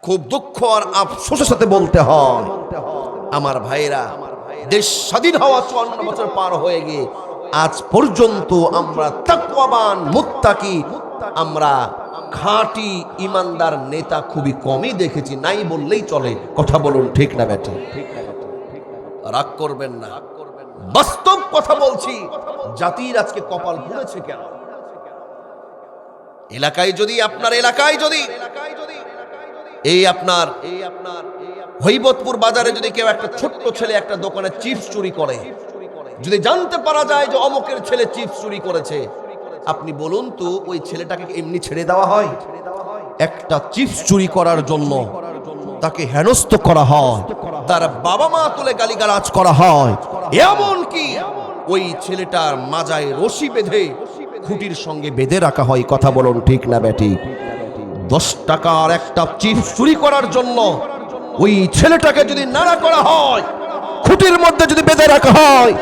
খুব দুঃখ আর আফসোসের সাথে বলতে হয়, আমার ভাইরা, দেশ স্বাধীন হওয়া 54 বছর পার হয়ে গিয়ে আজ পর্যন্ত আমরা তাকওয়াবান মুত্তাকি, আমরা খাঁটি ইমানদার নেতা খুবই কমই দেখেছি, নাই বললেই চলে। কথা বলুন ঠিক না বেঠিক? রাগ করবেন না, বাস্তব কথা বলছি। জাতির আজকে কপাল পুড়েছে কেন? এলাকায় যদি, আপনার এলাকায় যদি, এই আপনার হৈবতপুর বাজারে যদি কেউ একটা ছোট্ট ছেলে একটা দোকানে চিপস চুরি করে, যদি জানতে পারা যায় যে অমুকের ছেলে চিপস চুরি করেছে, আপনি বলুন তো ওই ছেলেটাকে এমনি ছেড়ে দেওয়া হয়? একটা চিপস চুরি করার জন্য তাকে হেনস্থ করা হয়, তার বাবা মা তুলে গালিগালাজ করা হয়, এমন কি ওই ছেলেটার মাজায় রশি বেঁধে খুঁটির সঙ্গে বেঁধে রাখা হয়। কথা বলুন ঠিক না বেটি? 10 টাকার একটা চিপস চুরি করার জন্য ওই ছেলেটাকে যদি নাড়া করা হয়, খুঁটির মধ্যে যদি বেঁধে রাখা হয়,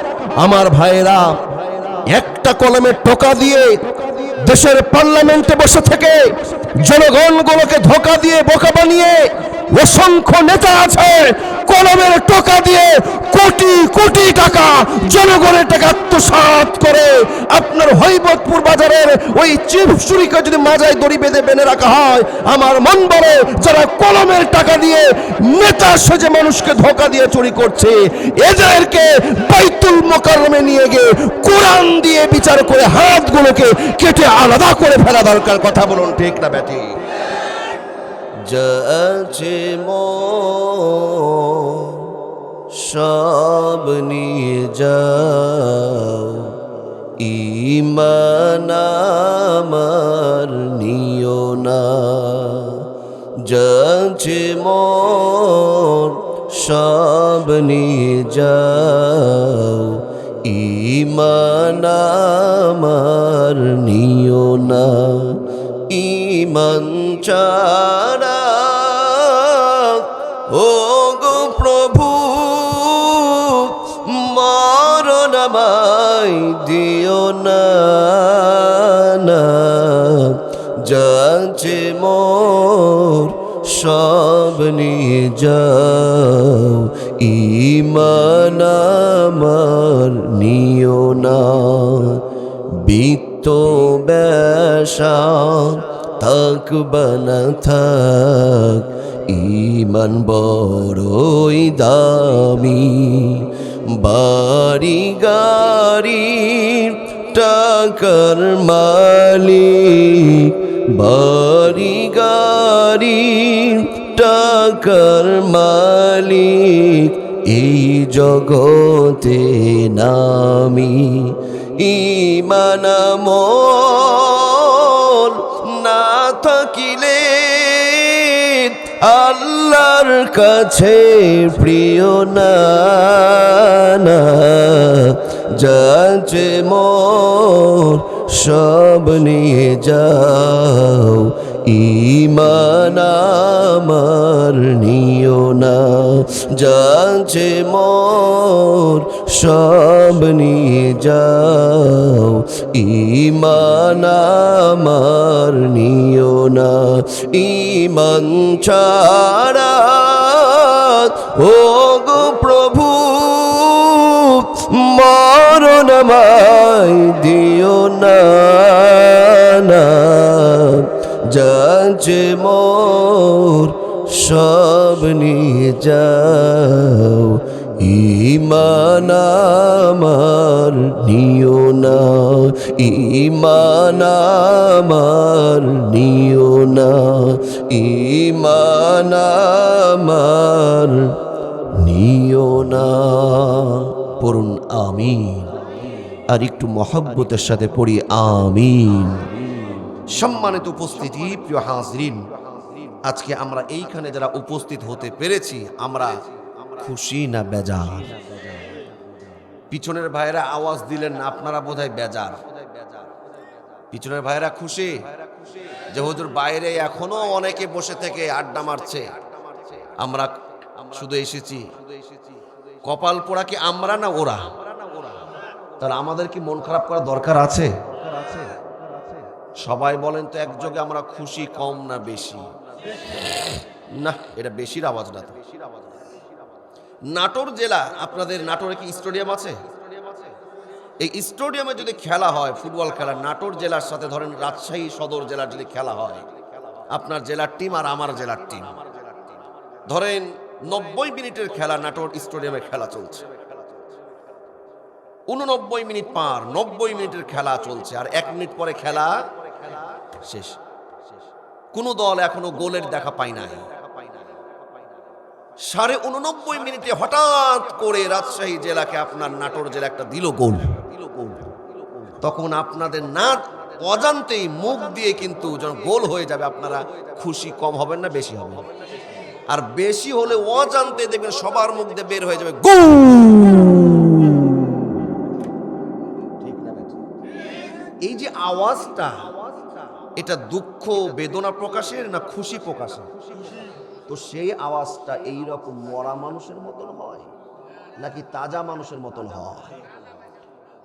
আমার ভাইরা, একটা কলমের টোকা দিয়ে দেশের পার্লামেন্টে বসে থেকে জনগণগুলোকে ধোঁকা দিয়ে বোকা বানিয়ে অসংখ্য নেতা আছে, কলমের টোকা দিয়ে কোটি কোটি টাকা জনগণের টাকা আত্মসাৎ করে আপনার হৈবতপুর বাজারের ওই চিপস চুরিকে যদি মাজায় দড়ি বেঁধে বেঁধে রাখা হয়, আমার মন বলে যারা কলমের টাকা দিয়ে নেতা সেজে মানুষকে ধোঁকা দিয়ে চুরি করছে, এদেরকে বাইতুল মোকাররমে নিয়ে গিয়ে কোরআন দিয়ে বিচার করে হাতগুলোকে কেটে আলাদা করে ফেলা দরকার। কথা বলুন ঠিক না বেটি? যাচ্ছে সব নিয়ে যাও, ঈমান আমার নিও না। যাচ্ছে সব নিয়ে যাও, ঈমান আমার নিও না। ঈমান ছাড়া ও গো প্রভু মরণ আমায় দিও না, যাচ্ছে মোর সব নিয়ে যাও, ঈমান আমার নিও না। বিত্ত বেশা থাকবা না থাক, ঈমান বড়ই দামি। বাড়ি গাড়ি টাকার মালিক, বাড়ি গাড়ি টাকার মালিক, এই জগতে নামি। ঈমান আমল না থাকিলে আল্লাহর কাছে প্রিয় না, যাচ্ছে মোর সব নিয়ে যাও, ঈমান আমার নিও না। যাচ্ছে মোর সব নিয়ে যাও, ঈমান আমার নিও না। ঈমান ছাড়া ও গো প্রভু মরণ আমায় দিও না, যাচ্ছে মোর সব নিয়ে যাও, ঈমান আমার নিও না, ঈমান আমার নিও না, ঈমান আমার নিও না। পড়ুন আমিন, আর একটু মহব্বতের সাথে পড়ি আমিন। সম্মানিত উপস্থিতি, প্রিয় হাজরিন, আজকে আমরা এইখানে যারা উপস্থিত হতে পেরেছি, আমরা খুশি না বেজার? পিছনের ভাইরা আওয়াজ দিলেন না, আপনারা বোধহয় বেজার। পিছনের ভাইরা খুশি যে হুজুর বাইরে এখনো অনেকে বসে থেকে আড্ডা মারছে, আমরা শুধু এসেছি। কপাল পোড়া কি আমরা না ওরা? তাহলে আমাদের কি মন খারাপ করার দরকার আছে? সবাই বলেন তো একযোগে আমরা খুশি কম না বেশি? না, এটা বেশির আওয়াজ না তো। নাটোর জেলা, আপনাদের নাটোরে কি স্টেডিয়াম আছে? এই স্টেডিয়ামে যদি খেলা হয় ফুটবল খেলা, নাটোর জেলার সাথে ধরেন রাজশাহী সদর জেলার যদি খেলা হয়, আপনার জেলার টিম আর আমার জেলার টিম, ধরেন 90 মিনিটের খেলা নাটোর স্টেডিয়ামে খেলা চলছে, 89 মিনিট পার, 90 মিনিটের খেলা চলছে, আর 1 মিনিট পরে খেলা শেষ। কোন দল এখনো গোলের দেখা পায় নাই। 89.5 মিনিটে হঠাৎ করে রাজশাহী জেলাকে আপনার নাটোর জেলা একটা দিল গোল। তখন আপনাদের না অজান্তেই মুখ দিয়ে কিন্তু যখন গোল হয়ে যাবে, আপনারা খুশি কম হবেন না বেশি হবেন? আর বেশি হলে অজান্তে দেখবেন সবার মুখ দিয়ে বের হয়ে যাবে গোল। এই যে আওয়াজটা, এটা দুঃখ বেদনা প্রকাশের না খুশি প্রকাশের? তো সেই আওয়াজটা এইরকম মরা মানুষের মতন হয় নাকি তাজা মানুষের মতন হয়?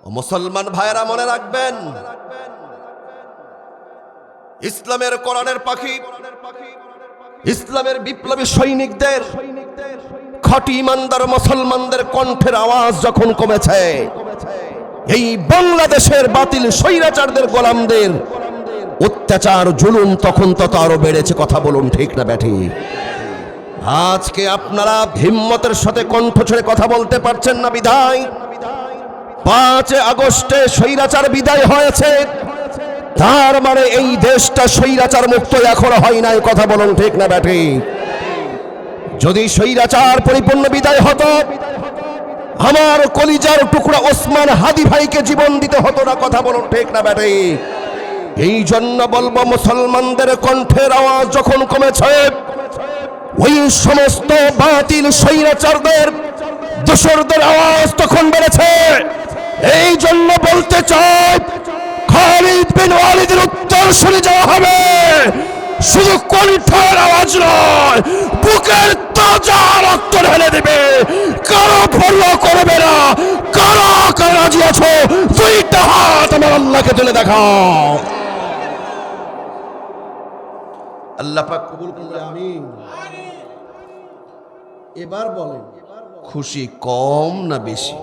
ও মুসলমান ভাইরা মনে রাখবেন, ইসলামের কোরআনের পাখি, ইসলামের বিপ্লবী সৈনিকদের, খাঁটি ইমানদার মুসলমানদের কণ্ঠের আওয়াজ যখন কমেছে, এই বাংলাদেশের বাতিল স্বৈরাচারদের গোলামদের অত্যাচার জুলুম তখন তত আরো বেড়েছে। কথা বলুন ঠিক না ব্যাঠিক? আজকে আপনারা হিম্মতের সাথে কণ্ঠ ছেড়ে কথা বলতে পারছেন না বিধায় 5 আগস্টে স্বৈরাচার বিদায় হয়েছে, তার মানে এই দেশটা স্বৈরাচার মুক্ত এখনো হয় নাই। কথা বলুন ঠিক না ব্যাঠিক? যদি স্বৈরাচার পরিপূর্ণ বিদায় হতো, আমার কলিজার টুকরা ওসমান হাদি ভাইকে জীবন দিতে হতো না। কথা বলুন ঠিক না ব্যাঠিক? এই জন্য বলবো, মুসলমানদের কণ্ঠের আওয়াজ যখন কমেছে, ওই সমস্ত বাতিল স্বৈরাচারদের দোসরদের আওয়াজ তখন বেড়েছে। এই জন্য বলতে চাই, খালিদ বিন ওয়ালিদের উত্তর শুনে যাওয়া হবে, শুধু কণ্ঠের আওয়াজ নয়, বুকের তাজা রক্ত ঢেলে দেবে। কারো পরোয়া করবে না। কারা কারা রাজি আছো? 2টা হাত আমার আল্লাহকে তুলে দেখাও। আল্লাহ পাক কবুল করুন, আমিন। এবার বলেন, খুশি কম না বেশি?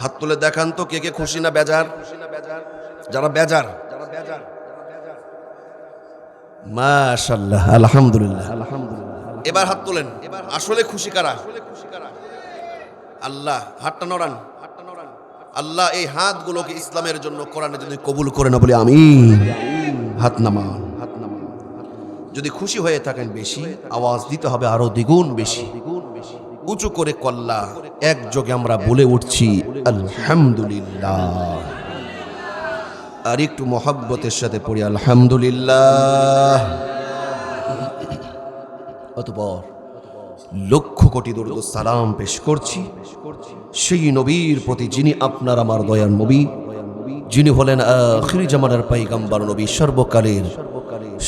হাত তুলে দেখান তো, কে কে খুশি না বেজার? যারা বেজার, মাশাআল্লাহ, আলহামদুলিল্লাহ। এবার হাত তোলেন, আসলে খুশি কারা? আল্লাহ, হাতটা নড়ান। আল্লাহ এই হাতগুলোকে ইসলামের জন্য কোরআনের জন্য কবুল করে না বলে আমিন। হাত নামান। যদি খুশি হয়ে থাকেন বেশি, আওয়াজ দিতে হবে আরো দ্বিগুণ বেশি, উঁচু করে কল্লা একযোগে আমরা বলে উঠছি আলহামদুলিল্লাহ। আর একটু মহব্বতের সাথে পড়ি আলহামদুলিল্লাহ। অতঃপর লক্ষ কোটি দরুদ ও সালাম পেশ করছি সেই নবীর প্রতি, যিনি আপনার আমার দয়ার নবী, যিনি হলেন আখিরি জামানার পয়গম্বর নবী, সর্বকালের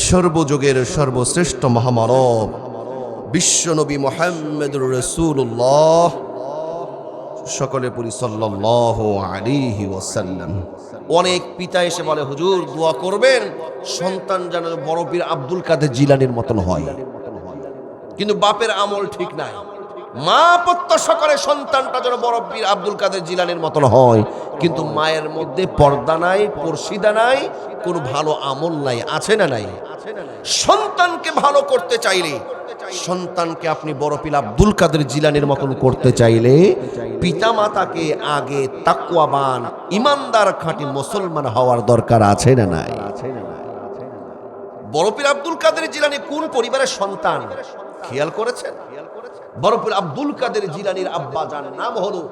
সর্বযুগের সর্বশ্রেষ্ঠ মহামানব বিশ্ব নবী মুহাম্মদুর রাসূলুল্লাহ। সকলে পড়ি সাল্লাল্লাহু আলাইহি ওয়াসাল্লাম। অনেক পিতা এসে বলে, হুজুর দোয়া করবেন সন্তান যেন বড় পীর আব্দুল কাদের জিলানীর মতন হয়। কিন্তু বাপের আমল ঠিক নাই। মা প্রত্যাশা করে সন্তানটা যেন বড় পীর আব্দুল কাদের জিলানীর মতন হয়, কিন্তু মায়ের মধ্যে পর্দা নাই, পর্শিদা নাই, কোনো ভালো আমল নাই। আছে না নাই? সন্তানকে ভালো করতে চাইলে, সন্তানকে আপনি বড় পীর আব্দুল কাদের জিলানীর মতন করতে চাইলে, পিতামাতাকে আগে তাকওয়াবান ইমানদার খাঁটি মুসলমান হওয়ার দরকার আছে না নাই? বড় পীর আব্দুল কাদের জিলানী কোন পরিবারের সন্তান খেয়াল করেছেন? বড় পীর আব্দুল কাদের জিলানীর আব্বা জান নাম হলো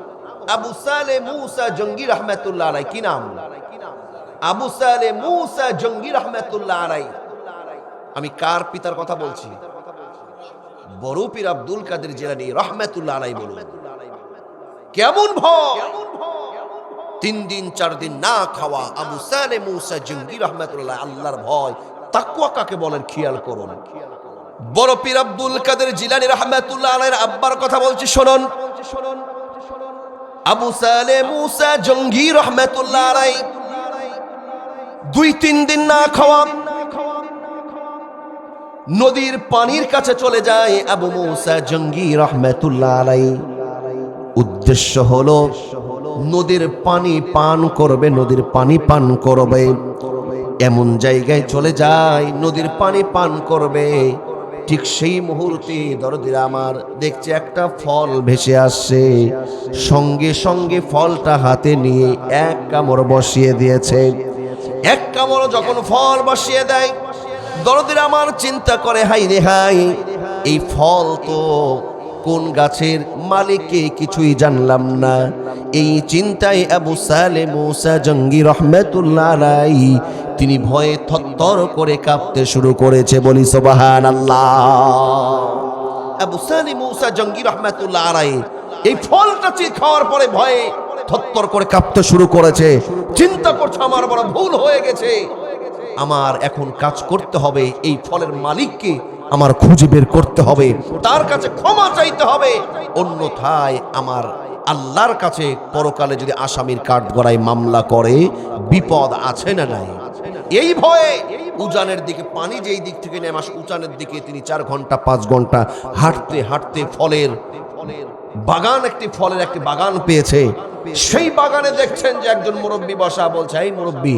আবু সালে মুসা জঙ্গি রহমাতুল্লাহ আলাইহি। কি নাম? আবু সালে মুসা জঙ্গি রহমাতুল্লাহ আলাইহি। আমি কার পিতার কথা বলছি? বড় পীর আব্দুল কাদের জিলানী রহমাতুল্লাহ আলাইহি। বলুন কেমন ভয়! 3 দিন 4 দিন না খাওয়া আবু সালে মুসা জঙ্গি রহমাতুল্লাহ। আল্লাহর ভয়, তাকওয়া কাকে বলেন খেয়াল করুন। বড় পীর আব্দুল কাদের জিলানী রহমাতুল্লাহ আলাইহির আব্বার কথা বলছি, শুনুন। আবু সালে মুসা জঙ্গি রহমাতুল্লাহ আলাইহি 2-3 দিন না খাওয়া, নদীর পানির কাছে চলে যায় আবু মুসা জঙ্গি রাহমাতুল্লাহ আলাইহি। উদ্দেশ্য হলো নদীর পানি পান করবে, নদীর পানি পান করবে। এমন জায়গায় চলে যায় নদীর পানি পান করবে, ঠিক সেই মুহূর্তে দরদিরা আমার দেখছে একটা ফল ভেসে আসছে, সঙ্গে সঙ্গে ফলটা হাতে নিয়ে এক কামড় বসিয়ে দিয়েছে। এক কামড় যখন ফল বসিয়ে দেয়, দরদিরা আমার চিন্তা করে হাই রে হাই, এই ফল তো কোন গাছের মালিককে কিছুই জানলাম না। এই চিন্তায় আবু সালে মুসা জঙ্গি রাহমাতুল্লাহ আলাইহি তিনি ভয়ে থরথর করে কাঁপতে শুরু করেছে। বলি সুবহানাল্লাহ। আবু সালে মুসা জঙ্গি রাহমাতুল্লাহ আলাইহি এই ফলটা খাওয়ার পরে ভয়ে থরথর করে কাঁপতে শুরু করেছে। চিন্তা করছে আমার বড় ভুল হয়ে গেছে, আমার এখন কাজ করতে হবে, এই ফলের মালিককে আমার খুঁজে বের করতে হবে, তার কাছে ক্ষমা চাইতে হবে, অন্যথায় আমার আল্লাহর কাছে পরকালে যদি আসামির কাঠগড়ায় মামলা করে বিপদ আছে না নাই। এই ভয়ে উজানের দিকে, পানি যেই দিক থেকে নেমে আসে উজানের দিকে তিনি 4 ঘন্টা 5 ঘন্টা হাঁটতে হাঁটতে ফলের বাগান, একটি ফলের একটি বাগান পেয়েছে। সেই বাগানে দেখছেন যে একজন মুরব্বী বসা। বলছে, এই মুরব্বী,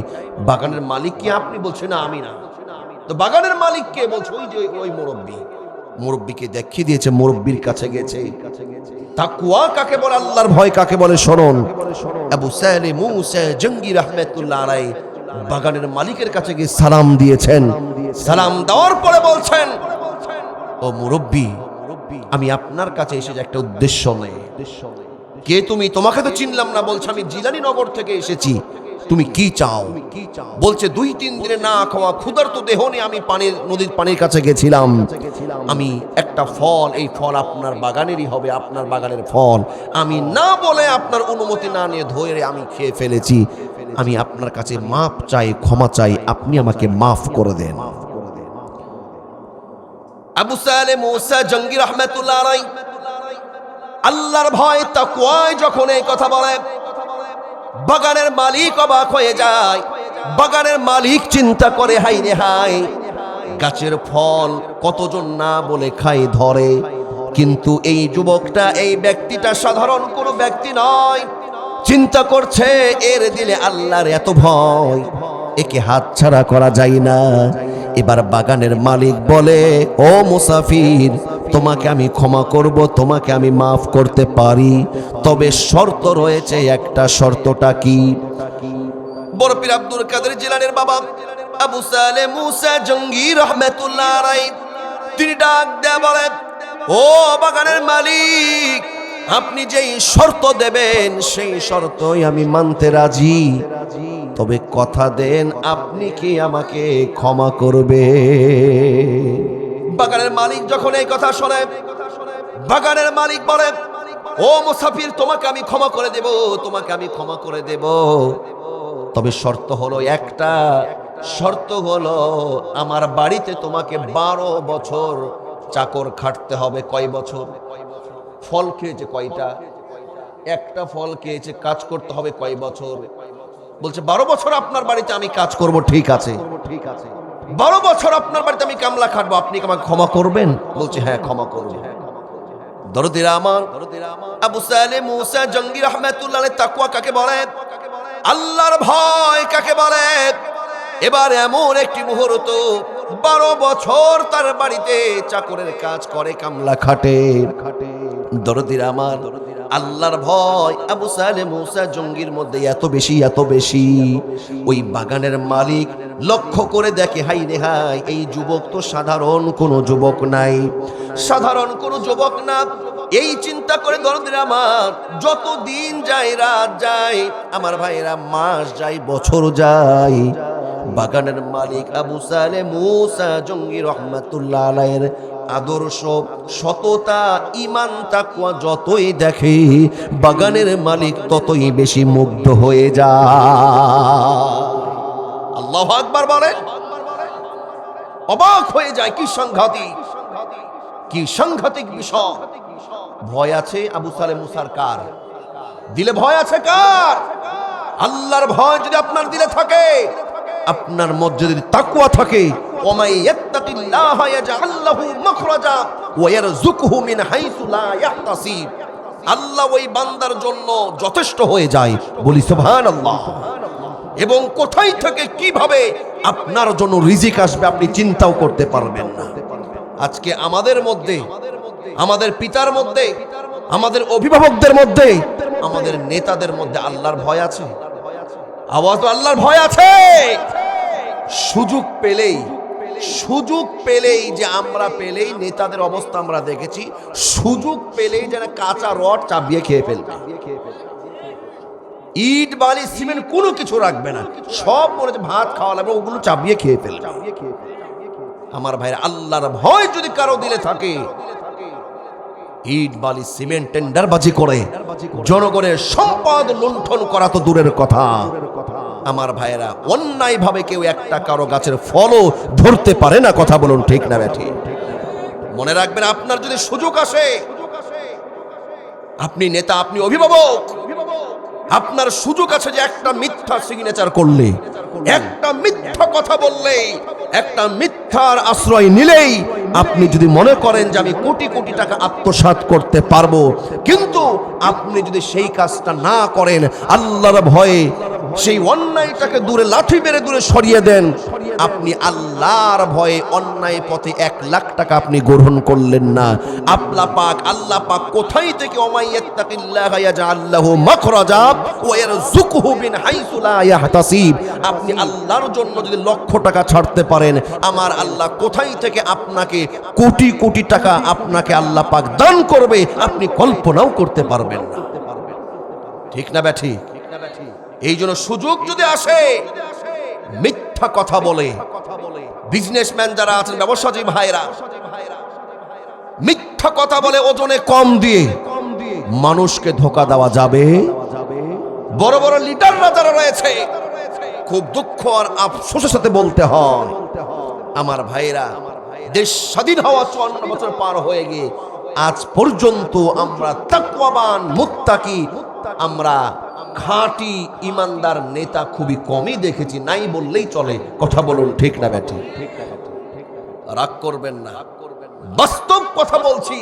বাগানের মালিক কি আপনি? বলছে, না আমি না। তো বাগানের মালিক কে? বলছে, ওই যে ওই মুরব্বী। মুরব্বীকে দেখিয়ে দিয়েছে, মুরব্বীর কাছে গেছে। তাকওয়া কাকে বলে, আল্লাহর ভয় কাকে বলে শুনুন। আবু সালে মুসা জঙ্গি রাহমাতুল্লাহ আলাইহি বাগানের মালিকের কাছে গিয়ে সালাম দিয়েছেন। সালাম দেওয়ার পরে বলছেন, ও মুরব্বী, আমি আপনার কাছে এসেছি একটা উদ্দেশ্য নেই। কে তুমি? তোমাকে তো চিনলাম না। বলছে, আমি জিলানী নগর থেকে এসেছি। তুমি কি চাও? বলছে, 2-3 দিনে না খাওয়া ক্ষুধার্ত দেহ নিয়ে আমি নদীর পানির কাছে গেছিলাম। আমি একটা ফল, এই ফল আপনার বাগানেরই হবে, আপনার বাগানের ফল। আমি না বলে, আপনার অনুমতি না নিয়ে ধরে আমি খেয়ে ফেলেছি। আমি আপনার কাছে মাফ চাই, ক্ষমা চাই, আপনি আমাকে মাফ করে দেন। আবু সালে মুসা জঙ্গি রাহমাতুল্লাহ আলাইহি আল্লাহর ভয় তাকওয়ায় যখন এই কথা বলে, বাগানের মালিক অবাক হয়ে যায়। বাগানের মালিক চিন্তা করে, হাই রে হাই, গাছের ফল কতজন না বলে খাই ধরে, কিন্তু এই যুবকটা, এই ব্যক্তিটা সাধারণ কোনো ব্যক্তি নয়। চিন্তা করছে, এর দিলে আল্লাহর এত ভয়, একে হাতছাড়া করা যায় না। এবার বাগানের মালিক বলে, ও মুসাফির, তোমাকে আমি ক্ষমা করব, তোমাকে আমি মাফ করতে পারি, তবে শর্ত রয়েছে একটা। শর্তটা কি? বড় পীর আব্দুল কাদের জিলানীর বাবা আবু সালে মুসা জঙ্গি রাহমাতুল্লাহ আলাইহি তিনি ডাক দেয়া বলেন, ও বাগানের মালিক, আপনি যেই শর্ত দেবেন সেই শর্তই আমি মানতে রাজি, তবে কথা দেন আপনি কি আমাকে ক্ষমা করবে? বাগানের মালিক যখন এই কথা শোনে, বাগানের মালিক বলে, ও মুসাফির, তোমাকে আমি ক্ষমা করে দেব, তোমাকে আমি ক্ষমা করে দেব, তবে শর্ত হলো একটা। শর্ত হলো আমার বাড়িতে তোমাকে 12 বছর চাকর খাটতে হবে। কয় বছর? ফল খেয়েছে কয়টা? একটা ফল খেয়েছে। কাজ করতে হবে কয় বছর? বলছে 12 বছর আপনার বাড়িতে আমি কাজ করব। ঠিক আছে, 12 বছর আপনার বাড়িতে আমি কামলা খাটবো, আপনি কি আমাকে ক্ষমা করবেন? বলছে, হ্যাঁ ক্ষমা করব। দরদিরা আমার, আবু সালে মুসা জঙ্গি রাহমাতুল্লাহ আলাইহি তাকওয়া কাকে বলে, আল্লাহর ভয় কাকে বলে। এবার এমন একটি মুহূর্ত, 12 বছর তার বাড়িতে চাকরের কাজ করে, কামলা খাটে। দরদিরা আমার, আল্লাহর ভয় আবু সালে মুসা জঙ্গির মধ্যে এত বেশি, এত বেশি। ওই বাগানের মালিক লক্ষ্য করে দেখে, হাই রে হাই, এই যুবক তো সাধারণ কোনো যুবক নাই, সাধারণ কোনো যুবক না। এই চিন্তা করে দরদিরা আমার, যত দিন যায়, রাত যায়, আমার ভাইয়েরা মাস যায়, বছর যায়, বাগানের মালিক আবু সালে মুসা জঙ্গি রাহমাতুল্লাহ আলাইহির আদর্শ, সততা, ঈমান, তাকওয়া যতই দেখে, বাগানের মালিক ততই বেশি মুগ্ধ হয়ে যায়। আল্লাহু আকবার বলেন। অবাক হয়ে যায়, কি সাংঘাতিক, কি সাংঘাতিক বিষয়। ভয় আছে আবু সালে মুসার কার দিলে? ভয় আছে কার? আল্লাহর ভয় যদি আপনার দিলে থাকে, আপনার মধ্যে যদি তাকওয়া থাকে, ওমাই ইয়াত্তাকিল্লাহা ইয়াজআল লাহু মাখরাজা ওয়া ইয়ারযুকহু মিন হাইসু লা ইয়াহতাসিব, আল্লাহ ওই বান্দার জন্য যথেষ্ট হয়ে যায়। বলি সুবহানাল্লাহ। এবং কোথায় থেকে কিভাবে আপনার জন্য রিজিক আসবে আপনি চিন্তাও করতে পারবেন না। আজকে আমাদের মধ্যে, আমাদের পিতার মধ্যে, আমাদের অভিভাবকদের মধ্যে, আমাদের নেতাদের মধ্যে আল্লাহর ভয় আছে? আওয়াজ আল্লাহর ভয় আছে? সুযোগ পেলেই যে আমরা পেলেই নেতাদের অবস্থা আমরা দেখেছি, সুযোগ পেলেই যেন কাঁচা রড চাবিয়ে খেয়ে ফেলবে, ইট বালি সিমেন্ট কোনো কিছু রাখবে না, সব মনে হচ্ছে ভাত খাওয়া লাগবে, ওগুলো চাবিয়ে খেয়ে ফেলবে। আমার ভাইরা, আল্লাহর ভয় যদি কারো দিলে থাকে, ইট বালি সিমেন্ট টেন্ডারবাজি করে জনগণের সম্পদ লুণ্ঠন করা তো দূরের কথা, আমার ভাইরা অন্যায় ভাবে কেউ একটা কারো গাছের ফলও ধরতে পারে না। কথা বলুন ঠিক না ব্যাঠি? মনে রাখবেন, আপনার যদি সুযোগ আসে, আপনি নেতা, আপনি অভিভাবক, আপনার সুযোগ আছে যে একটা মিথ্যা সিগনেচার করলে, একটা মিথ্যা কথা বললেই, একটা মিথ্যার আশ্রয় নিলেই আপনি যদি মনে করেন যে আমি কোটি কোটি টাকা আত্মসাৎ করতে পারবো, কিন্তু আপনি যদি সেই কাজটা না করেন, আল্লাহর ভয়ে সেই অন্যায়টাকে দূরে লাঠি মেরে দূরে সরিয়ে দেন, আপনি আল্লাহর ভয়ে অন্যায় পথে 1 লাখ টাকা আপনি গ্রহণ করলেন না। আল্লাহ পাক কোথায় থেকে ওমাইয়াত্তাকিল্লাহা ইয়াজআল লাহু মাখরাজা ওয়া ইয়ারযুকহু মিন হাইসু লা ইয়াহতাসিব, আপনি আল্লাহর জন্য যদি লক্ষ টাকা ছাড়তে পারেন, আমার আল্লাহ কোথায় থেকে আপনাকে কোটি কোটি টাকা আপনাকে আল্লাহ পাক দান করবে, আপনি কল্পনাও করতে পারবেন না। ঠিক না ব্যাঠি? এই জন্য সুযোগ যদি আসে, মিথ্যা কথা বলে বিজনেসম্যান যারা আছেন, ব্যবসায়ী ভাইরা, মিথ্যা কথা বলে ওজনে কম দিয়ে মানুষকে ধোঁকা দেওয়া যাবে? বড় বড় লিডাররা যারা রয়েছে, খুব দুঃখ আর আফসোসের সাথে বলতে হয়, আমার ভাইরা, দেশ স্বাধীন হওয়া 54 বছর পার হয়ে গিয়ে আজ পর্যন্ত আমরা তাকওয়াবান মুত্তাকি, আমরা খাঁটি ইমানদার নেতা খুবই কমই দেখেছি, নাই বললেই চলে। কথা বলুন ঠিক না ব্যাঠি? রাগ করবেন না, বাস্তব কথা বলছি।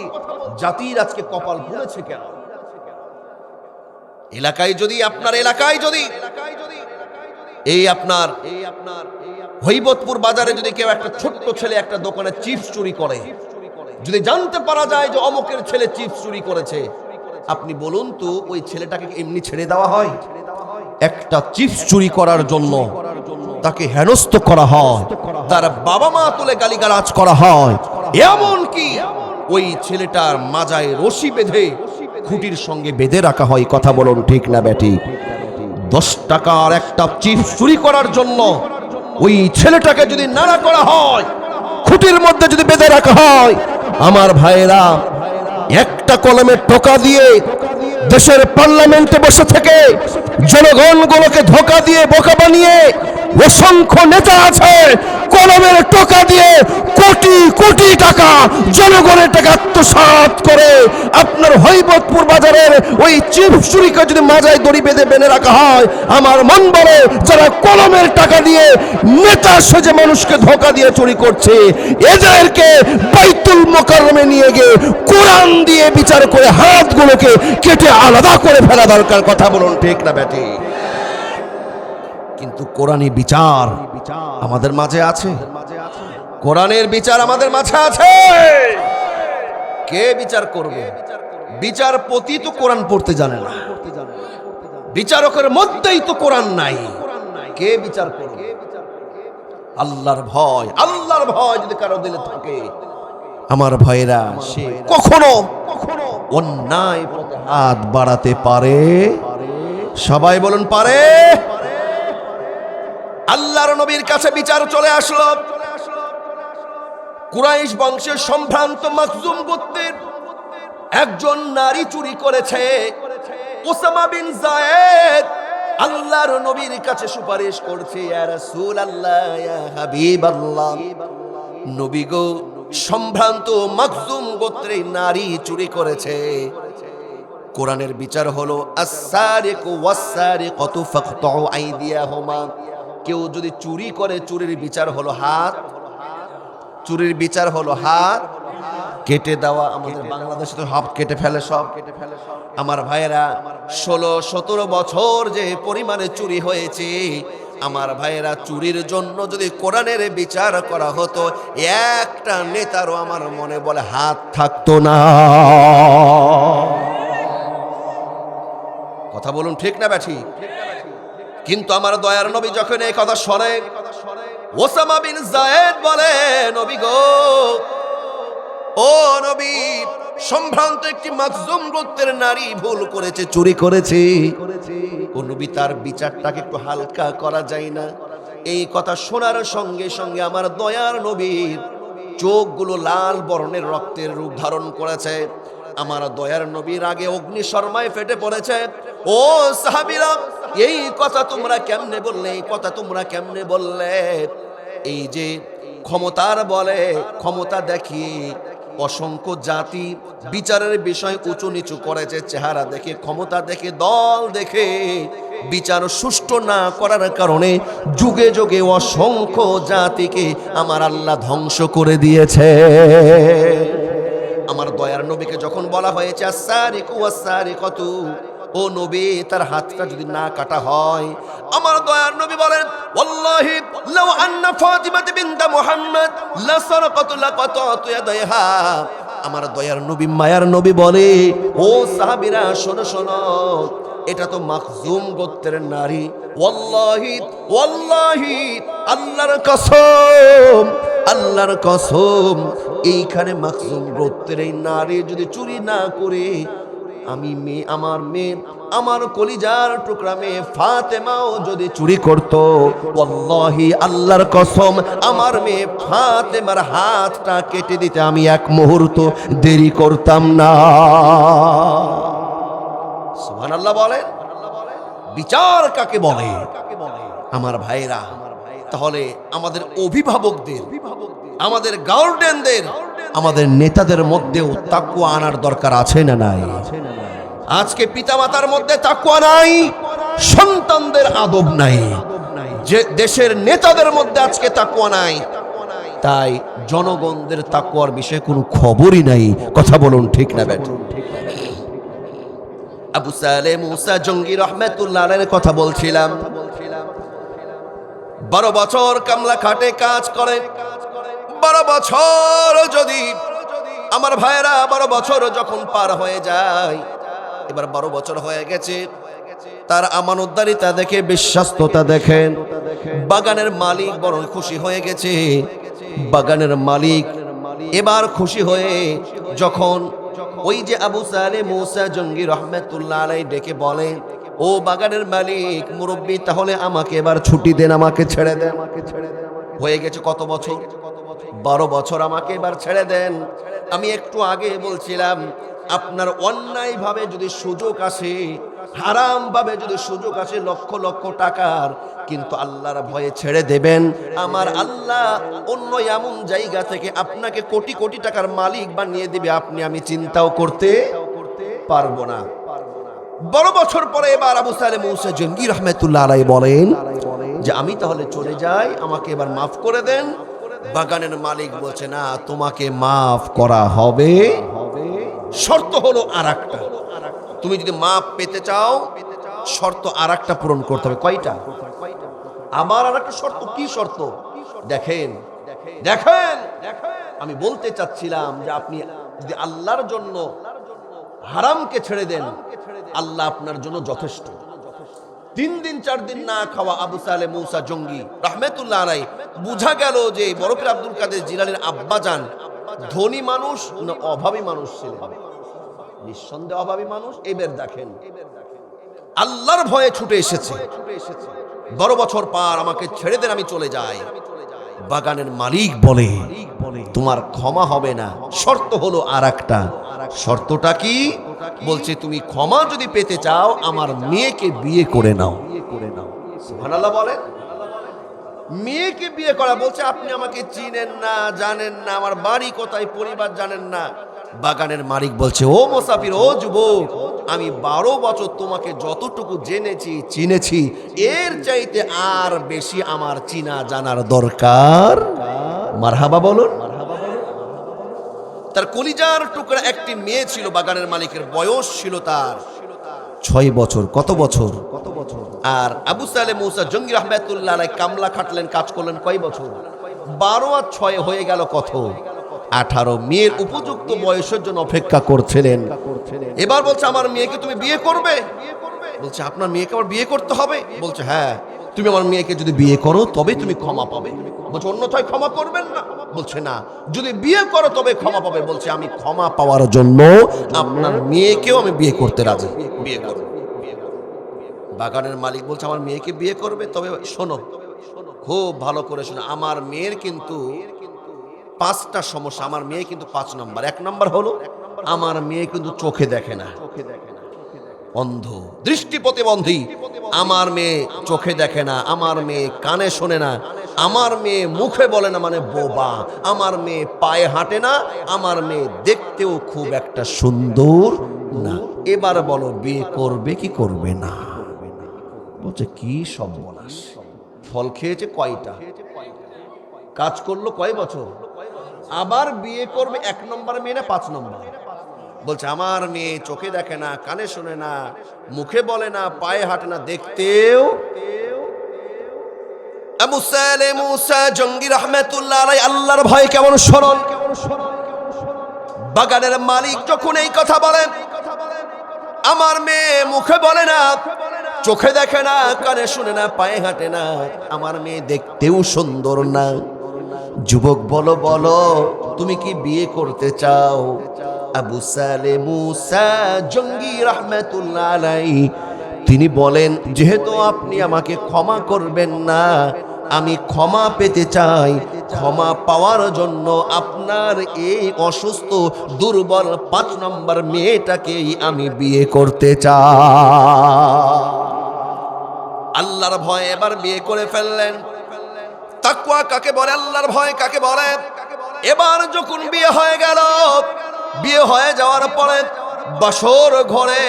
জাতির আজকে কপাল পুড়েছে কেন? এলাকায় যদি, আপনার এলাকায় যদি, এই আপনার হৈবতপুর বাজারে যদি কেউ একটা ছোট্ট ছেলে একটা দোকানে চিপস চুরি করে, যদি জানতে পারা যায় যে অমুকের ছেলে চিপস চুরি করেছে, আপনি বলুন তো ওই ছেলেটাকে এমনি ছেড়ে দেওয়া হয়? একটা চিপস চুরি করার জন্য তাকে হেনস্থ করা হয়, তার বাবা মা তুলে গালিগালাজ করা হয়, এমন কি ওই ছেলেটার মাজায় রশি বেঁধে খুঁটির সঙ্গে বেঁধে রাখা হয়। কথা বলুন ঠিক না ব্যাটি? 10 টাকার একটা চিপস চুরি করার জন্য ওই ছেলেটাকে যদি নাড়া করা হয়, খুঁটির মধ্যে যদি বেঁধে রাখা হয়, আমার ভাইয়েরা, একটা কলমের টোকা দিয়ে দেশের পার্লামেন্টে বসে থেকে জনগণগুলোকে ধোঁকা দিয়ে বোকা বানিয়ে অসংখ্য নেতা আছে, কলমের টোকা দিয়ে কোটি কোটি টাকা জনগণের টাকা আত্মসাৎ করে আপনার হৈবতপুর বাজারের ওই চিপস চুরিকে যদি মাজায় দড়ি বেঁধে বেঁধে রাখা হয়, আমার মন বলে যারা কলমের টাকা দিয়ে নেতা সেজে মানুষকে ধোঁকা দিয়ে চুরি করছে, এদেরকে বাইতুল মুকাররমে নিয়ে গিয়ে কোরআন দিয়ে বিচার করে হাতগুলোকে কেটে আলাদা করে ফেলা দরকার। কথা বলুন ঠিক না ব্যাটি? কিন্তু কোরআনী বিচার আমাদের মাঝে আছে, কোরআনের বিচার আমাদের মাঝে আছে। কে বিচার করবে? বিচারপতি তো কোরআন পড়তে জানে না, বিচারকের মধ্যেই তো কোরআন নাই, কে বিচার করবে? আল্লাহর ভয়, আল্লাহর ভয় যদি কারো দিলে থাকে, আমার ভাইরা, সে কখনো অন্যায় পথে হাত বাড়াতে পারে? সবাই বলুন পারে? আল্লাহর নবীর কাছে বিচার চলে আসলো। কুরাইশ বংশের সম্ভ্রান্ত মাখজুম গোত্রের একজন নারী চুরি করেছে। উসামা বিন যায়েদ আল্লাহর নবীর কাছে সুপারিশ করছে, ইয়া রাসূলুল্লাহ, ইয়া হাবিবাল্লাহ, নবী গো, সম্ভ্রান্ত মাখজুম গোত্রের নারী চুরি করেছে। কোরআনের বিচার হলো, আস-সারিকু ওয়াস-সারিকাতু ফাকতাউ আইদিয়াহুমা, কেউ যদি চুরি করে চুরির বিচার হলো হাত, চুরির বিচার হলো হাত কেটে দেওয়া। আমাদের বাংলাদেশে তো হাত কেটে ফেলে সব। আমার ভাইয়েরা 16-17 বছর যে পরিমাণে চুরি হয়েছে, আমার ভাইয়েরা চুরির জন্য যদি কোরআনের বিচার করা হতো, একটা নেতারও আমার মনে বলে হাত থাকতো না। কথা বলুন ঠিক না ব্যাঠি? কিন্তু আমার দয়ার নবী যখন এই কথা শোনে, ওসামা বিন যায়েদ বলে, নবী গো, ও নবী, সম্ভ্রান্ত একটি মাখজুম গোত্রের নারী ভুল করেছে, চুরি করেছে, ও নবী তার বিচারটাকে একটু হালকা করা যায় না? এই কথা শোনার সঙ্গে সঙ্গে আমার দয়ার নবীর চোখগুলো লাল বর্ণের রক্তের রূপ ধারণ করেছে। আমার দয়ার নবীর আগে অগ্নিশর্মায় ফেটে পড়েছে। ও সাহাবীরা, এই কথা তোমরা কেমনে বললে? এই কথা তোমরা কেমনে বললে? এই যে ক্ষমতার বলে ক্ষমতা দেখিয়ে অসংখ্য জাতি বিচারের বিষয় উঁচু নিচু করেছে, চেহারা দেখে, ক্ষমতা দেখে, দল দেখে বিচার সুষ্ঠু না করার কারণে যুগে যুগে অসংখ্য জাতিকে আমার আল্লাহ ধ্বংস করে দিয়েছে। আমার দয়ার নবীকে যখন বলা হয়েছে আস-সারিকু ওয়াস-সারিকাতু, ও নবী, তার হাতটা যদি না কাটা হয়, আমার দয়ার নবী বলেন, ওয়াল্লাহি লাউ আন্না ফাতিমা বিনত মুহাম্মদ লাসারাকাত লাকাতাতু ইয়াদাইহা। আমার দয়ার নবী, মায়ার নবী বলে, ও সাহাবীরা শোনো শোনো, এটা তো মাখজুম গোত্রের নারী। ওয়াল্লাহি ওয়াল্লাহি, আল্লাহর কসম, আল্লাহর কসম, এইখানে মাখজুম গোত্রের এই নারী যদি চুরি না করে, আমি মেয়ে, আমার কলিজার টুকরা মেয়ে ফাতেমাও যদি চুরি করত, ওয়াল্লাহি, আল্লাহর কসম, আমার মেয়ে ফাতেমার হাতটা কেটে দিতে আমি এক মুহূর্ত দেরি করতাম না। সুবহানাল্লাহ বলেন। বিচার কাকে বলে আমার ভাইরা? তাহলে আমাদের অভিভাবকদের, আমাদের গার্ডিয়ানদের, আমাদের নেতাদের মধ্যেও তাকওয়া আনার দরকার আছে না নাই? আজকে পিতামাতার মধ্যে তাকওয়া নাই, সন্তানদের আদব নাই, যে দেশের নেতাদের মধ্যে আজকে তাকওয়া নাই, তাই জনগণদের তাকওয়ার বিষয়ে কোনো খবরই নাই। কথা বলুন ঠিক না বেটা? আবু সালেহ মুসা জঙ্গি রহমাতুল্লাহ আলাইহির কথা বলছিলাম। 12 বছর কামলা খাটে কাজ করে। 12 বছর যদি আমার ভাইরা 12 বছর যখন পার হয়ে যায়, এবার 12 বছর হয়ে গেছে, তার আমানতদারিতা দেখে, বিশ্বাস্ততা দেখেন, বাগানের মালিক বড় খুশি হয়ে গেছে। বাগানের মালিক এবার খুশি হয়ে যখন ওই যে আবু সালেহ মুসা জঙ্গি রহমাতুল্লাহ আলাইহি ডেকে বলে, ও বাগানের মালিক, মুরব্বী, তাহলে আমাকে এবার ছুটি দেন, আমাকে ছেড়ে দেন। হয়ে গেছে কত বছর? 12 বছর, আমাকে এবার ছেড়ে দেন। আমি একটু আগে বলছিলাম, আপনার অন্যায় ভাবে যদি সুযোগ আসে, হারাম ভাবে যদি সুযোগ আসে লক্ষ লক্ষ টাকার, কিন্তু আল্লাহর ভয়ে ছেড়ে দেবেন। আমার আল্লাহ অন্য এমন জায়গা থেকে আপনাকে কোটি কোটি টাকার মালিক বানিয়ে দিবে, আপনি আমি চিন্তাও করতে পারবো না। 12 বছর পরে এবার আবু সালেহ মুসা জঙ্গি রহমাতুল্লাহ আলাইহি বলেন যে আমি তাহলে চলে যাই, আমাকে এবার মাফ করে দেন। বাগানের মালিক বলছে, না, তোমাকে মাফ করা হবে, শর্ত হলো আরেকটা। তুমি যদি মাফ পেতে চাও, শর্ত আরেকটা পূরণ করতে হবে। কয়টা? আমার আরেকটা শর্ত। কি শর্ত? দেখেন দেখেন, আমি বলতে চাচ্ছিলাম যে আপনি যদি আল্লাহর জন্য হারামকে ছেড়ে দেন, আল্লাহ আপনার জন্য যথেষ্ট। 3 দিন 4 দিন না খাওয়া আবু সালেহ মুসা জঙ্গি রহমাতুল্লাহ আলাইহি, বুঝা গেল যে বরফির আব্দুল কাদের জিলানীর আব্বাজান ধনী মানুষ না অভাবী মানুষ ছিলেন? নিঃসন্দেহে অভাবী মানুষ। এবার দেখেন, আল্লাহর ভয়ে ছুটে এসেছে। 12 বছর পার, আমাকে ছেড়ে দেন, আমি চলে যাই। বাগানের মালিক বলে, তোমার ক্ষমা হবে না, শর্ত হলো আরেকটা। শর্তটা কি? বলছে, তুমি ক্ষমা যদি পেতে চাও, আমার মেয়েকে বিয়ে করে নাও। সুবহানাল্লাহ বলেন। মেয়েকে বিয়ে করা। বলছে, আপনি আমাকে চিনেন না, জানেন না, আমার বাড়ি কোথায়, পরিবার জানেন না, বাগানের মালিক বলছে, ও মুসাফির, ও যুবক, আমি 12 বছর তোমাকে যতটুকু জেনেছি চিনেছি, এর চাইতে আর বেশি আমার চিনা জানার দরকার। মারহাবা বলুন। তার কলিজার টুকরা একটি মেয়ে ছিল বাগানের মালিকের, বয়স ছিল তার 6 বছর। কত বছর? আর আবু সালেহ মুসা জঙ্গি রহমাতুল্লাহ আলাইহি কামলা খাটলেন, কাজ করলেন কয় বছর? 12 আর 6 হয়ে গেল কত? 18। মেয়ের উপযুক্ত বয়সের জন্য অপেক্ষা করছিলেন। এবার বলছে, আমার মেয়েকে তুমি বিয়ে করবে? বলছে, আপনার মেয়েকে আমার বিয়ে করতে হবে? বলছে, হ্যাঁ, তুমি আমার মেয়েকে যদি বিয়ে করো তবে তুমি ক্ষমা পাবে। বলছে, অন্যথায় ক্ষমা করবেন না? বলছে, না, যদি বিয়ে করো তবে ক্ষমা পাবে। বলছে, আমি ক্ষমা পাওয়ার জন্য আপনার মেয়েকেও আমি বিয়ে করতে রাজি, বিয়ে করব। বাগানের মালিক বলছে, আমার মেয়েকে বিয়ে করবে? তবে শোনো, খুব ভালো করে শোনো, আমার মেয়ের কিন্তু 5টা সমস্যা। আমার মেয়ে কিন্তু 5 নম্বর। 1 নম্বর হলো, আমার মেয়ে কিন্তু চোখে দেখে না, অন্ধ, দৃষ্টি প্রতিবন্ধী। আমার মেয়ে চোখে দেখে না, আমার মেয়ে কানে শোনে না, আমার মেয়ে মুখে বলে না, মানে বোবা, আমার মেয়ে পায়ে হাঁটে না, আমার মেয়ে দেখতেও খুব একটা সুন্দর না। এবার বলো, বিয়ে করবে কি করবে না? বলছে, কি সর্বনাশ! ফল খেয়েছে কয়টা, কাজ করলো কয় বছর, আবার বিয়ে করবে 1 নম্বর মেয়ে না 5 নম্বর? বলছে, আমার মেয়ে চোখে দেখে না, কানে শোনে না, মুখে বলে না, পায়ে হাঁটে না, দেখতেও। আবু সালেহ মুসা জঙ্গি রহমাতুল্লাহ আলাইহি আল্লাহর ভয় কেমন স্মরণ। বাগানের মালিক যখন এই কথা বলেন, আমার মেয়ে মুখে বলে না, চোখে দেখে না, কানে শুনে না, পায়ে হাঁটে না, আমার মেয়ে দেখতেও সুন্দর না, যুবক বলো বলো, তুমি কি বিয়ে করতে চাও? আবু সালেহ মুসা জঙ্গি রহমাতুল্লাহ আলাইহি তিনি বলেন, যেহেতু আপনি আমাকে ক্ষমা করবেন না, আমি ক্ষমা পেতে চাই। ক্ষমা পাওয়ার জন্য আপনার এই অসুস্থ দুর্বল 5 নম্বর মেয়েটাকেই আমি বিয়ে করতে চাই। আল্লাহর ভয় এবার বিয়ে করে ফেললেন। তাকওয়া কাকে বলে, আল্লাহর ভয় কাকে বলে? এবার যখন বিয়ে হয়ে গেল, বিয়ে হয়ে যাওয়ার পরে বাসর ঘরে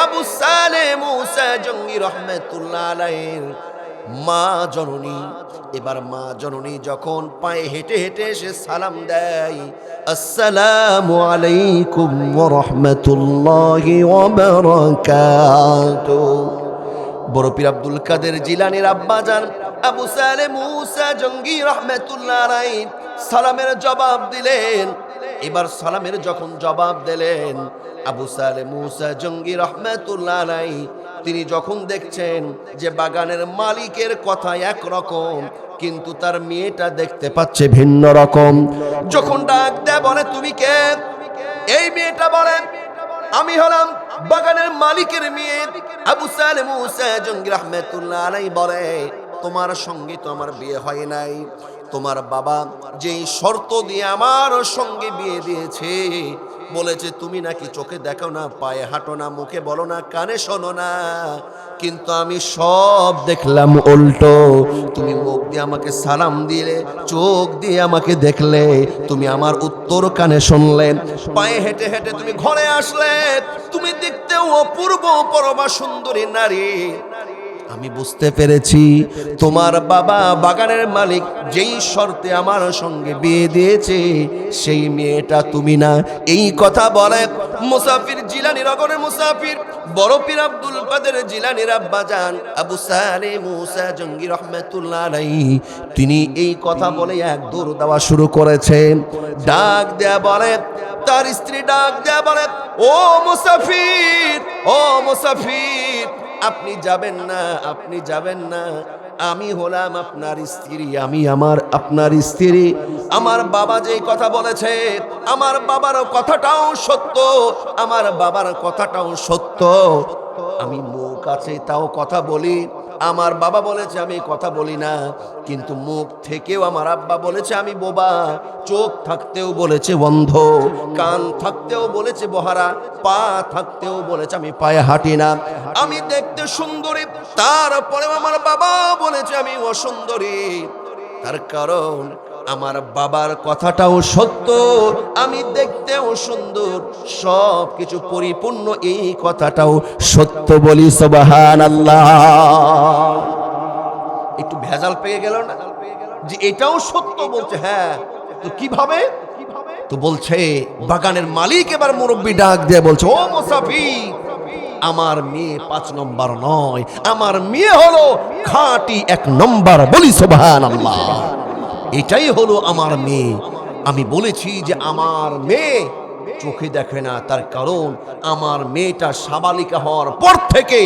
আবু সালেহ মুসা জঙ্গি রহমাতুল্লাহ আলাইহির মা জননী, এবার মা জননী যখন পায়ে হেঁটে হেঁটে এসে সালাম দেয়, আসসালামু আলাইকুম ওয়া রাহমাতুল্লাহি ওয়া বারাকাতুহু। বড় পীর আব্দুল কাদের জিলানীর আব্বাজান আবু সালেহ মুসা জঙ্গি রহমাতুল্লাহ আলাইহি সালামের জবাব দিলেন। এবার সালামের যখন জবাব দিলেন, আবু সালেহ মুসা জঙ্গি রহমাতুল্লাহ আলাইহি তিনি যখন দেখছেন যে বাগানের মালিকের কথা একরকম, কিন্তু তার মেয়েটা দেখতে পাচ্ছে ভিন্ন রকম, যখন ডাক দেয় বলে, তুমি কে? এই মেয়েটা বলে, আমি হলাম বাগানের মালিকের মেয়ে। আবু সালেহ মুসা জঙ্গি রহমাতুল্লাহ আলাইহি বলে, তোমার সঙ্গে তো আমার বিয়ে হয় নাই, তোমার বাবা যেই শর্ত দিয়ে আমার সঙ্গে বিয়ে দিয়েছে, বলেছে তুমি নাকি চোখে দেখো না, পায়ে হাঁটো না, মুখে বলো না, কানে শোনো না, কিন্তু আমি সব দেখলাম উল্টো। তুমি মুখ দিয়ে আমাকে সালাম দিলে, চোখ দিয়ে আমাকে দেখলে, তুমি আমার উত্তর কানে শুনলে, পায়ে হেঁটে হেঁটে তুমি ঘরে আসলে, তুমি দেখতেও অপূর্ব পরমা সুন্দরী নারী। আমি বুঝতে পেরেছি তোমার বাবা বাগানের মালিক যেই শর্তে আমার সঙ্গে বিয়ে দিয়েছে, সেই মেয়েটা তুমি না। এই কথা বলে মুসাফির জিলানী নগরের মুসাফির বড় পীর আব্দুল কাদের জিলানীর আব্বাজান আবু সালেহ মুসা জঙ্গি রহমাতুল্লাহ আলাইহি তিনি এই কথা বলে এক দৌড় দেওয়া শুরু করেছেন। ডাক দেয়া বলে, তার স্ত্রী ডাক দেয়া বলে, ও মুসাফির, ও মুসাফির, আপনি যাবেন না, আপনি যাবেন না, আমি হলাম আপনার স্ত্রী, আমি আপনার স্ত্রী। আমার বাবা যেই কথা বলেছে, আমার বাবার কথাটাও সত্য, আমার বাবার কথাটাও সত্য। আমি মুখ আছে তাও কথা বলি, আমার বাবা বলেছে আমি কথা বলি না, কিন্তু মুখ থেকেও আমার আব্বা বলেছে আমি বোবা, চোখ থাকতেও বলেছে অন্ধ, কান থাকতেও বলেছে বহারা, পা থাকতেও বলেছে আমি পায়ে হাঁটি না, আমি দেখতে সুন্দরী, তারপরে আমার বাবা বলেছে আমি অসুন্দরী। তার কারণ আমার বাবার কথাটাও সত্য, আমি দেখতেও সুন্দর, সব কিছু পরিপূর্ণ, এই কথাটাও সত্য বলি সুবহানাল্লাহ। একটু ভেজাল পেয়ে গেল না যে এটাও সত্য বলছে? হ্যাঁ। তো কিভাবে? তো বলছে বাগানের মালিক এবার মুরব্বি ডাক দিয়ে বলছে, ও মুসাফির, আমার মেয়ে 5 নম্বর নয়, আমার মেয়ে হলো খাঁটি 1 নম্বর, বলি সুবহানাল্লাহ। এটাই হলো আমার মেয়ে। আমি বলেছি যে আমার মেয়ে চোখে দেখে না, তার কারণ আমার মেয়েটা সাবালিকা হওয়ার পর থেকে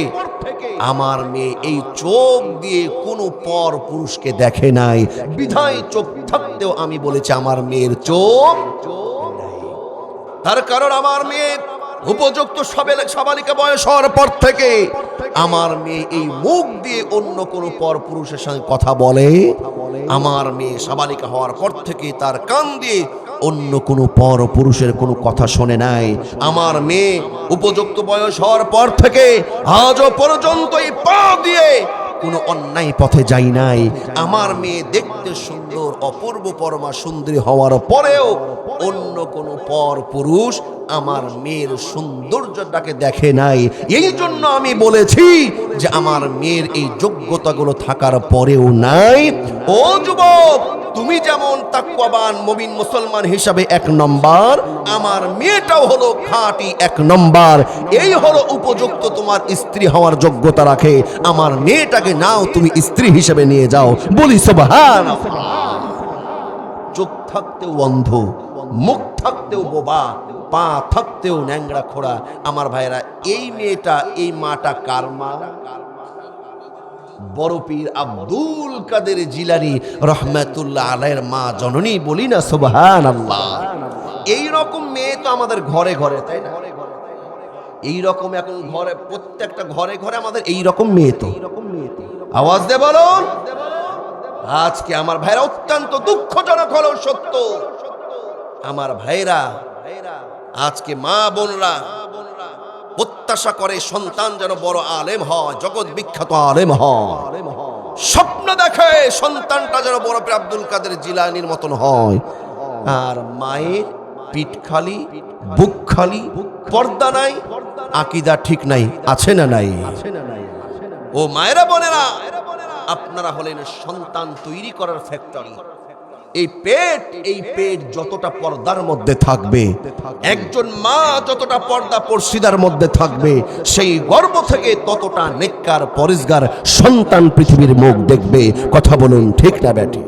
আমার মেয়ে এই চোখ দিয়ে কোনো পর পুরুষকে দেখে নাই, বিধায় চোখ থাকতেও আমি বলেছি আমার মেয়ের চোখ নাই। তার কারণ আমার মেয়ে উপযুক্ত সাবালিকা বয়স হওয়ার পর থেকে আমার মেয়ে এই মুখ দিয়ে অন্য কোনো পর পুরুষের সঙ্গে কথা বলে। আমার মেয়ে সাবালিকা হওয়ার পর থেকে তার কান দিয়ে অন্য কোনো পর পুরুষের কোনো কথা শোনে নাই। আমার মেয়ে উপযুক্ত বয়স হওয়ার পর থেকে আজও পর্যন্ত এই পা দিয়ে কোনো অন্যায় পথে যাই নাই। আমার মেয়ে দেখতে সুন্দর, অপূর্ব পরমা সুন্দরী হওয়ার পরেও অন্য কোনো পর পুরুষ আমার মেয়ের সৌন্দর্যটাকে দেখে নাই। এই জন্য আমি বলেছি যে আমার মেয়ের এই যোগ্যতাগুলো থাকার পরেও নাই। ও যুবক, তুমি যেমন তাকওয়াবান মুমিন মুসলমান হিসাবে 1 নম্বর, আমার মেয়েটাও হলো খাঁটি 1 নম্বর। এই হলো উপযুক্ত তোমার স্ত্রী হওয়ার যোগ্যতা রাখে। আমার মেয়েটাকে নাও তুমি স্ত্রী হিসেবে নিয়ে যাও, বলি সুবহানাল্লাহ। চোখ থাকতেও অন্ধ, মুখ থাকতেও বোবা, পা থাকতেও ন্যাংরা খোড়া। আমার ভাইরা, এই মেয়েটা, এই মাটা কার মা? বড় পীর আব্দুল কাদের জিলানী রহমাতুল্লাহ আলাইহির মা জননী, বলি না সুবহানাল্লাহ। এই রকম মেয়ে তো আমাদের ঘরে ঘরে, তাই না? এই রকম এখন ঘরে, প্রত্যেকটা ঘরে ঘরে আমাদের এই রকম মেয়ে। তো আওয়াজ দে বলুন। আজকে আমার ভাইরা অত্যন্ত দুঃখজনক হলো সত্য, আমার ভাইরা আজকে মা বোনরা প্রত্যাশা করে সন্তান যেন বড় আলেম হয়, জগৎ বিখ্যাত আলেম হয়, স্বপ্ন দেখে সন্তানটা যেন বড় পীর আব্দুল কাদের জিলানীর মতন হয়। আর মায়ের পিঠ খালি, বুক খালি, পর্দা নাই, আকীদা ঠিক নাই, আছে না নাই? ও মায়েরা বোনেরা, আপনারা হলেন সন্তান তৈরি করার ফ্যাক্টরি। এই পেট যতটা পর্দার মধ্যে থাকবে, একজন মা যতটা পর্দা পর্শিদার মধ্যে থাকবে, সেই গর্ভ থেকে ততটা নেককার পরেজগার সন্তান পৃথিবীর মুখ দেখবে। কথা বলুন, ঠিক না ব্যাটি?